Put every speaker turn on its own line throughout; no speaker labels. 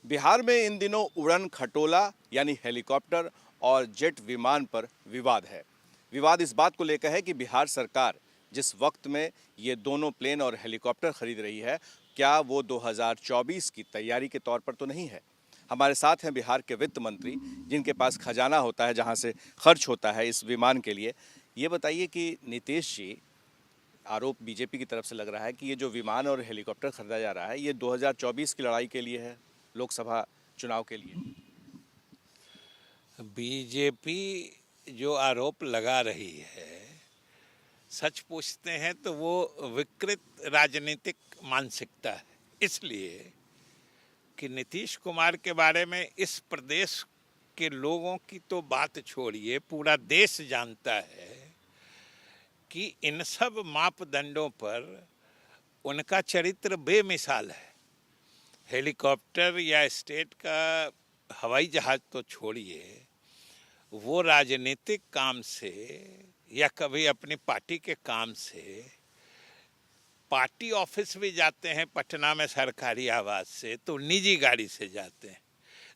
बिहार में इन दिनों उड़न खटोला यानी हेलीकॉप्टर और जेट विमान पर विवाद है। विवाद इस बात को लेकर है कि बिहार सरकार जिस वक्त में ये दोनों प्लेन और हेलीकॉप्टर खरीद रही है, क्या वो 2024 की तैयारी के तौर पर तो नहीं है। हमारे साथ हैं बिहार के वित्त मंत्री, जिनके पास खजाना होता है जहां से खर्च होता है इस विमान के लिए। ये बताइए कि नीतीश जी, आरोप बीजेपी की तरफ से लग रहा है कि ये जो विमान और हेलीकॉप्टर खरीदा जा रहा है ये 2024 की लड़ाई के लिए है, लोकसभा चुनाव के लिए।
बीजेपी जो आरोप लगा रही है, सच पूछते हैं तो वो विकृत राजनीतिक मानसिकता है। इसलिए कि नीतीश कुमार के बारे में इस प्रदेश के लोगों की तो बात छोड़िए, पूरा देश जानता है कि इन सब मापदंडों पर उनका चरित्र बेमिसाल है। हेलीकॉप्टर या स्टेट का हवाई जहाज तो छोड़िए, वो राजनीतिक काम से या कभी अपनी पार्टी के काम से पार्टी ऑफिस भी जाते हैं। पटना में सरकारी आवास से तो निजी गाड़ी से जाते हैं।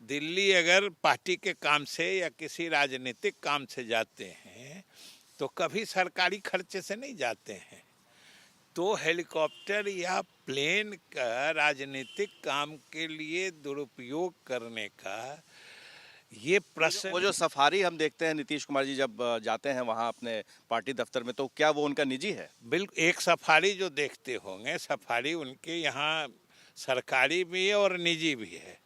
दिल्ली अगर पार्टी के काम से या किसी राजनीतिक काम से जाते हैं तो कभी सरकारी खर्चे से नहीं जाते हैं। तो हेलीकॉप्टर या प्लेन का राजनीतिक काम के लिए दुरुपयोग करने का ये प्रश्न।
वो जो सफारी हम देखते हैं नीतीश कुमार जी जब जाते हैं वहाँ अपने पार्टी दफ्तर में, तो क्या वो उनका निजी है?
बिल्कुल, एक सफारी जो देखते होंगे, सफारी उनके यहाँ सरकारी भी है और निजी भी है।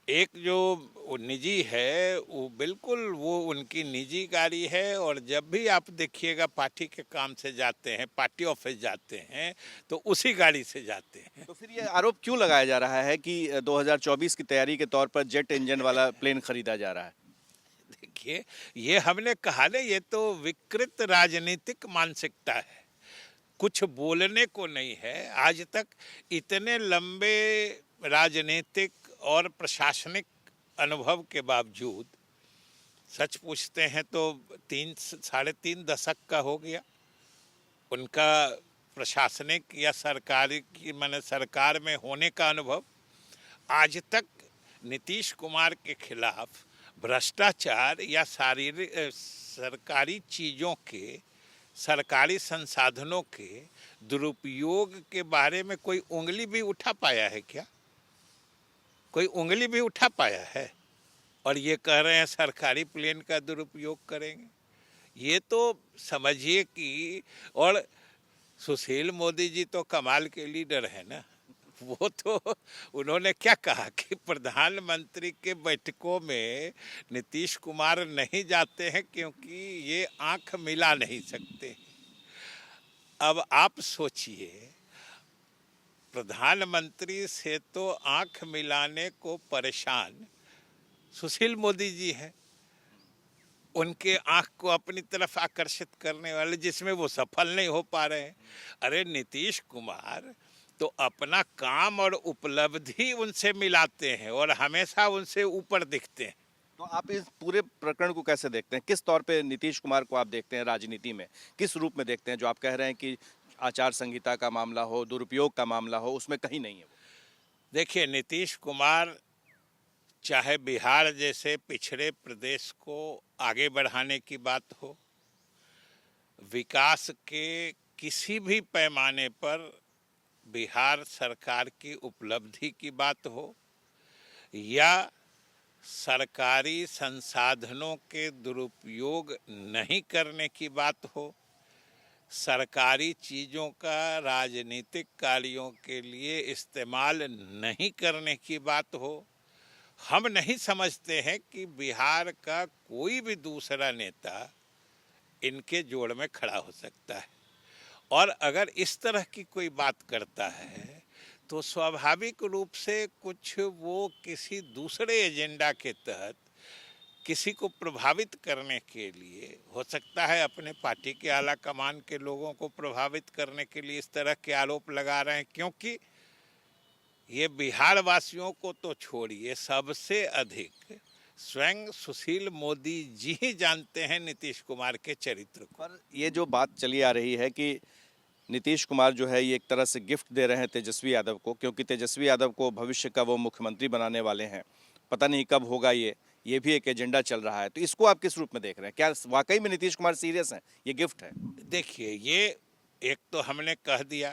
एक जो वो निजी है वो बिल्कुल वो उनकी निजी गाड़ी है, और जब भी आप देखिएगा पार्टी के काम से जाते हैं, पार्टी ऑफिस जाते हैं, तो उसी गाड़ी से जाते हैं।
तो फिर ये आरोप क्यों लगाया जा रहा है कि 2024 की तैयारी के तौर पर जेट इंजन वाला प्लेन खरीदा जा रहा है?
देखिए, ये हमने कहा ना, ये तो विकृत राजनीतिक मानसिकता है, कुछ बोलने को नहीं है। आज तक इतने लंबे राजनीतिक और प्रशासनिक अनुभव के बावजूद, सच पूछते हैं तो 3 साढ़े 3 दशक का हो गया उनका प्रशासनिक या सरकारी की माने सरकार में होने का अनुभव। आज तक नीतीश कुमार के खिलाफ भ्रष्टाचार या शारीरिक सरकारी चीज़ों के, सरकारी संसाधनों के दुरुपयोग के बारे में कोई उंगली भी उठा पाया है क्या? कोई उंगली भी उठा पाया है? और ये कह रहे हैं सरकारी प्लेन का दुरुपयोग करेंगे। ये तो समझिए कि, और सुशील मोदी जी तो कमाल के लीडर है ना। वो तो उन्होंने क्या कहा कि प्रधानमंत्री के बैठकों में नीतीश कुमार नहीं जाते हैं क्योंकि ये आंख मिला नहीं सकते। अब आप सोचिए, प्रधानमंत्री से तो आंख मिलाने को परेशान सुशील मोदी जी हैं, उनके आंख को अपनी तरफ आकर्षित करने वाले, जिसमें वो सफल नहीं हो पा रहे हैं। अरे नीतीश कुमार तो अपना काम और उपलब्धि उनसे मिलाते हैं और हमेशा उनसे ऊपर दिखते हैं।
तो आप इस पूरे प्रकरण को कैसे देखते हैं? किस तौर पे नीतीश कुमार को आप देखते हैं राजनीति में? किस रूप में देखते हैं? जो आप कह रहे हैं कि आचार संहिता का मामला हो, दुरुपयोग का मामला हो, उसमें कहीं नहीं है वो।
देखिए, नीतीश कुमार चाहे बिहार जैसे पिछड़े प्रदेश को आगे बढ़ाने की बात हो, विकास के किसी भी पैमाने पर बिहार सरकार की उपलब्धि की बात हो, या सरकारी संसाधनों के दुरुपयोग नहीं करने की बात हो, सरकारी चीज़ों का राजनीतिक कार्यों के लिए इस्तेमाल नहीं करने की बात हो, हम नहीं समझते हैं कि बिहार का कोई भी दूसरा नेता इनके जोड़ में खड़ा हो सकता है। और अगर इस तरह की कोई बात करता है तो स्वाभाविक रूप से कुछ वो किसी दूसरे एजेंडा के तहत किसी को प्रभावित करने के लिए, हो सकता है अपने पार्टी के आला कमान के लोगों को प्रभावित करने के लिए इस तरह के आरोप लगा रहे हैं। क्योंकि ये बिहार वासियों को तो छोड़िए, सबसे अधिक स्वयं सुशील मोदी जी ही जानते हैं नीतीश कुमार के चरित्र को।
पर ये जो बात चली आ रही है कि नीतीश कुमार जो है ये एक तरह से गिफ्ट दे रहे हैं तेजस्वी यादव को, क्योंकि तेजस्वी यादव को भविष्य का वो मुख्यमंत्री बनाने वाले हैं। पता नहीं कब होगा ये भी एक एजेंडा चल रहा है। तो इसको आप किस रूप में देख रहे हैं? क्या वाकई में नीतीश कुमार सीरियस हैं? ये गिफ्ट है?
देखिए, ये एक तो हमने कह दिया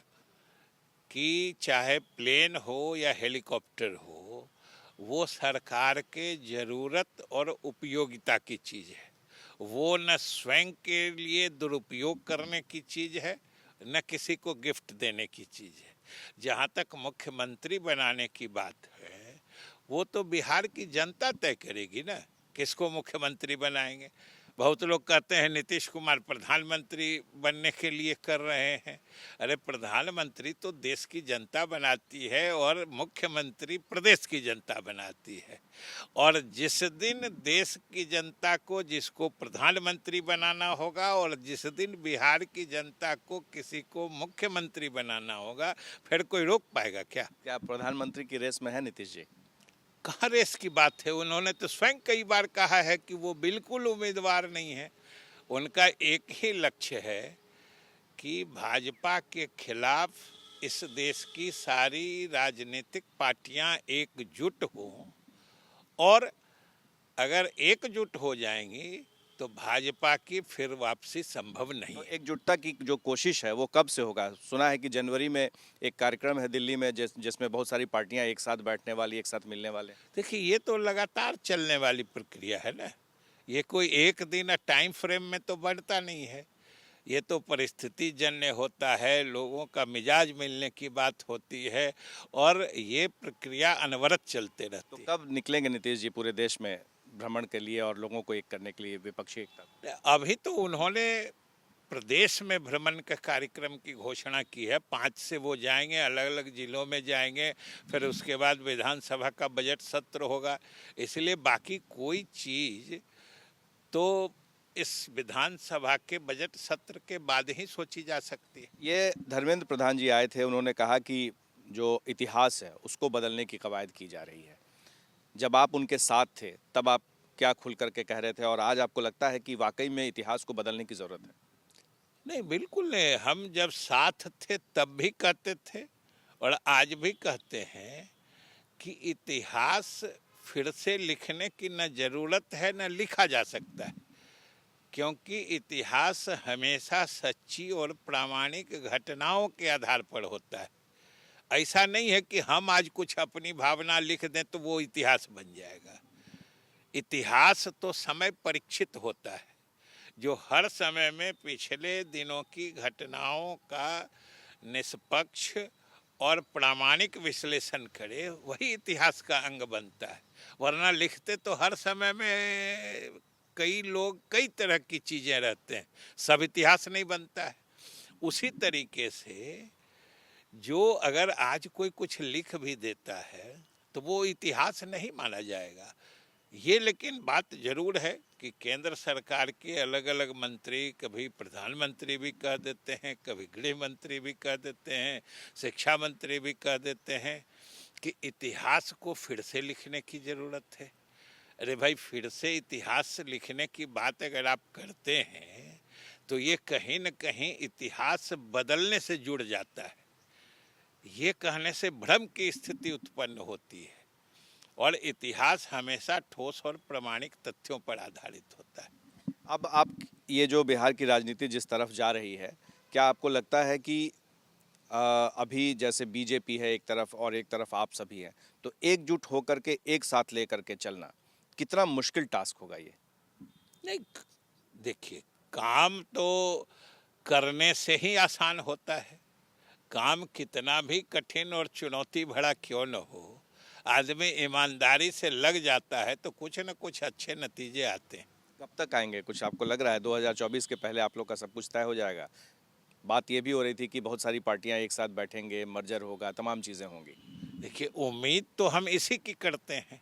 कि चाहे प्लेन हो या हेलीकॉप्टर हो, वो सरकार के ज़रूरत और उपयोगिता की चीज़ है। वो न स्वयं के लिए दुरुपयोग करने की चीज़ है, न किसी को गिफ्ट देने की चीज़ है। जहाँ तक मुख्यमंत्री बनाने की बात है, वो तो बिहार की जनता तय करेगी ना, किसको मुख्यमंत्री बनाएंगे। बहुत लोग कहते हैं नीतीश कुमार प्रधानमंत्री बनने के लिए कर रहे हैं। अरे, प्रधानमंत्री तो देश की जनता बनाती है और मुख्यमंत्री प्रदेश की जनता बनाती है। और जिस दिन देश की जनता को जिसको प्रधानमंत्री बनाना होगा और जिस दिन बिहार की जनता को किसी को मुख्यमंत्री बनाना होगा, फिर कोई रोक पाएगा क्या?
क्या प्रधानमंत्री की रेस में है नीतीश जी?
कहाँ रेस की बात है? उन्होंने तो स्वयं कई बार कहा है कि वो बिल्कुल उम्मीदवार नहीं है। उनका एक ही लक्ष्य है कि भाजपा के खिलाफ इस देश की सारी राजनीतिक पार्टियां एकजुट हों, और अगर एकजुट हो जाएंगी तो भाजपा की फिर वापसी संभव नहीं
तो
है।
एकजुटता की जो कोशिश है वो कब से होगा? सुना है कि जनवरी में एक कार्यक्रम है दिल्ली में जिसमें बहुत सारी पार्टियां एक साथ बैठने वाली, एक साथ मिलने वाले।
देखिए, ये तो लगातार चलने वाली प्रक्रिया है ना। ये कोई एक दिन टाइम फ्रेम में तो बढ़ता नहीं है। ये तो परिस्थिति जन्य होता है, लोगों का मिजाज मिलने की बात होती है, और ये प्रक्रिया अनवरत चलते
तो
रहती
कब निकलेंगे नीतीश जी पूरे देश में भ्रमण के लिए और लोगों को एक करने के लिए, विपक्षी एकता?
है। अभी तो उन्होंने प्रदेश में भ्रमण का कार्यक्रम की घोषणा की है। 5 से वो जाएंगे, अलग अलग जिलों में जाएंगे। फिर उसके बाद विधानसभा का बजट सत्र होगा। इसलिए बाकी कोई चीज़ तो इस विधानसभा के बजट सत्र के बाद ही सोची जा सकती है।
ये धर्मेंद्र प्रधान जी आए थे, उन्होंने कहा कि जो इतिहास है उसको बदलने की कवायद की जा रही है। जब आप उनके साथ थे तब आप क्या खुल करके कह रहे थे, और आज आपको लगता है कि वाकई में इतिहास को बदलने की ज़रूरत है?
नहीं, बिल्कुल नहीं। हम जब साथ थे तब भी कहते थे और आज भी कहते हैं कि इतिहास फिर से लिखने की न ज़रूरत है न लिखा जा सकता है, क्योंकि इतिहास हमेशा सच्ची और प्रामाणिक घटनाओं के आधार पर होता है। ऐसा नहीं है कि हम आज कुछ अपनी भावना लिख दें तो वो इतिहास बन जाएगा। इतिहास तो समय परीक्षित होता है। जो हर समय में पिछले दिनों की घटनाओं का निष्पक्ष और प्रामाणिक विश्लेषण करे, वही इतिहास का अंग बनता है। वरना लिखते तो हर समय में कई लोग कई तरह की चीज़ें रहते हैं, सब इतिहास नहीं बनता है। उसी तरीके से जो अगर आज कोई कुछ लिख भी देता है तो वो इतिहास नहीं माना जाएगा। ये लेकिन बात जरूर है कि केंद्र सरकार के अलग अलग मंत्री कभी प्रधानमंत्री भी कह देते हैं, कभी गृह मंत्री भी कह देते हैं, शिक्षा मंत्री भी कह देते हैं कि इतिहास को फिर से लिखने की ज़रूरत है। अरे भाई, फिर से इतिहास लिखने की बात अगर आप करते हैं तो ये कहीं न कहीं इतिहास बदलने से जुड़ जाता है। ये कहने से भ्रम की स्थिति उत्पन्न होती है, और इतिहास हमेशा ठोस और प्रामाणिक तथ्यों पर आधारित होता है।
अब आप, ये जो बिहार की राजनीति जिस तरफ जा रही है, क्या आपको लगता है कि अभी जैसे बीजेपी है एक तरफ और एक तरफ आप सभी हैं, तो एकजुट होकर के एक साथ लेकर के चलना कितना मुश्किल टास्क होगा ये?
नहीं, देखिए, काम तो करने से ही आसान होता है। काम कितना भी कठिन और चुनौती भरा क्यों न हो, आदमी ईमानदारी से लग जाता है तो कुछ न कुछ अच्छे नतीजे आते हैं।
कब तक आएंगे? कुछ आपको लग रहा है 2024 के पहले आप लोग का सब कुछ तय हो जाएगा? बात ये भी हो रही थी कि बहुत सारी पार्टियां एक साथ बैठेंगे, मर्जर होगा, तमाम चीज़ें होंगी।
देखिए, उम्मीद तो हम इसी की करते हैं,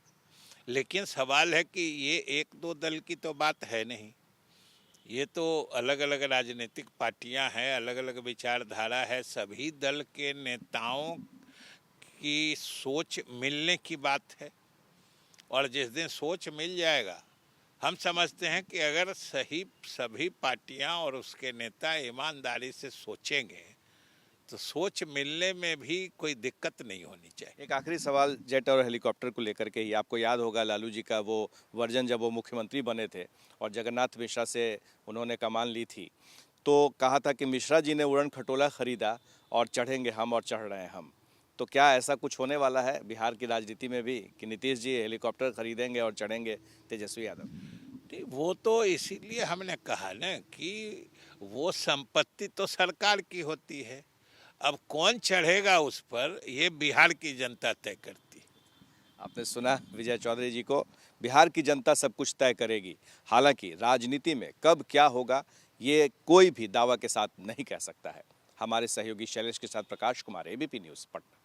लेकिन सवाल है कि ये एक दो दल की तो बात है नहीं। ये तो अलग अलग राजनीतिक पार्टियां हैं, अलग अलग विचारधारा है। सभी दल के नेताओं की सोच मिलने की बात है, और जिस दिन सोच मिल जाएगा, हम समझते हैं कि अगर सभी पार्टियां और उसके नेता ईमानदारी से सोचेंगे तो सोच मिलने में भी कोई दिक्कत नहीं होनी चाहिए।
एक आखिरी सवाल जेट और हेलीकॉप्टर को लेकर के ही, आपको याद होगा लालू जी का वो वर्जन जब वो मुख्यमंत्री बने थे और जगन्नाथ मिश्रा से उन्होंने कमान ली थी, तो कहा था कि मिश्रा जी ने उड़न खटोला खरीदा और चढ़ेंगे हम और चढ़ रहे हैं हम। तो क्या ऐसा कुछ होने वाला है बिहार की राजनीति में भी कि नीतीश जी हेलीकॉप्टर खरीदेंगे और चढ़ेंगे तेजस्वी यादव?
नहीं, वो तो इसीलिए हमने कहा ना कि वो संपत्ति तो सरकार की होती है। अब कौन चढ़ेगा उस पर, ये बिहार की जनता तय करती है।
आपने सुना विजय चौधरी जी को, बिहार की जनता सब कुछ तय करेगी। हालांकि राजनीति में कब क्या होगा ये कोई भी दावा के साथ नहीं कह सकता है। हमारे सहयोगी शैलेश के साथ प्रकाश कुमार, एबीपी न्यूज़, पटना।